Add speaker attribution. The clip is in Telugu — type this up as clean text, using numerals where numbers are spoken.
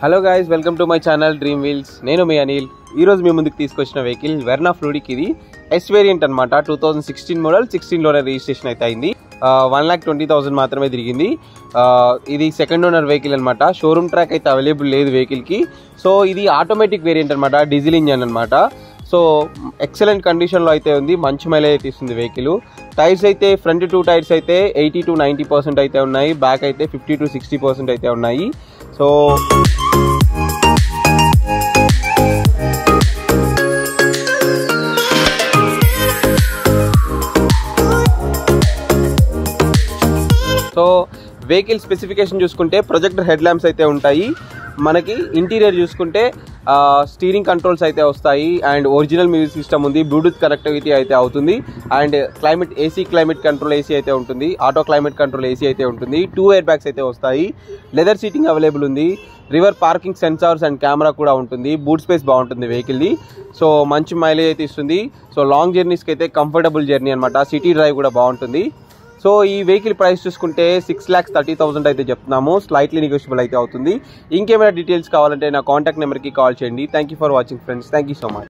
Speaker 1: Hello guys, welcome to my channel dream wheels. నేను మీ అనిల్. ఈరోజు మీ ముందుకు తీసుకొచ్చిన వెహికల్ వెర్నా ఫ్లూడిక్. ఇది ఎస్ వేరియంట్ అనమాట. 2016 మోడల్, 16లోనే రిజిస్ట్రేషన్ అయితే అయింది. 1,20,000 మాత్రమే తిరిగింది. ఇది సెకండ్ ఓనర్ వెహికల్ అనమాట. షోరూమ్ ట్రాక్ అయితే అవైలబుల్ లేదు వెహికల్కి. సో ఇది ఆటోమేటిక్ వేరియంట్ అనమాట, డీజిల్ ఇంజన్ అనమాట. సో ఎక్సలెంట్ కండిషన్లో అయితే ఉంది, మంచి మైలేజ్ అయితే ఇస్తుంది వెహికల్. టైర్స్ అయితే ఫ్రంట్ 2 టైర్స్ అయితే 80 to 90% అయితే ఉన్నాయి, బ్యాక్ అయితే 50 to 60% అయితే ఉన్నాయి. సో వెహికల్ స్పెసిఫికేషన్ చూసుకుంటే ప్రొజెక్టర్ హెడ్ ల్యాంప్స్ అయితే ఉంటాయి. మనకి ఇంటీరియర్ చూసుకుంటే స్టీరింగ్ కంట్రోల్స్ అయితే వస్తాయి, అండ్ ఒరిజినల్ మ్యూజిక్ సిస్టమ్ ఉంది, బ్లూటూత్ కనెక్టివిటీ అయితే అవుతుంది, అండ్ క్లైమేట్ కంట్రోల్ ఏసీ అయితే ఉంటుంది, ఆటో క్లైమేట్ కంట్రోల్ ఏసీ అయితే ఉంటుంది, 2 ఎయిర్ బ్యాగ్స్ అయితే వస్తాయి, లెదర్ సీటింగ్ అవైలబుల్ ఉంది, river parking sensors and camera కూడా ఉంటుంది, బూట్ స్పేస్ బాగుంటుంది వెహికల్ది. సో మంచి మైలేజ్ అయితే ఇస్తుంది. సో లాంగ్ జర్నీస్కి అయితే కంఫర్టబుల్ జర్నీ అనమాట, సిటీ డ్రైవ్ కూడా బాగుంటుంది. సో ఈ వెహికల్ ప్రైస్ చూసుకుంటే 6,30,000 అయితే చెప్తున్నాము, స్లైట్లీ నెగోషియబుల్ అయితే అవుతుంది. ఇంకేమైనా డీటెయిల్స్ కావాలంటే నా కాంటాక్ట్ నెంబర్కి కాల్ చేయండి. Thank you for watching friends. Thank you so much.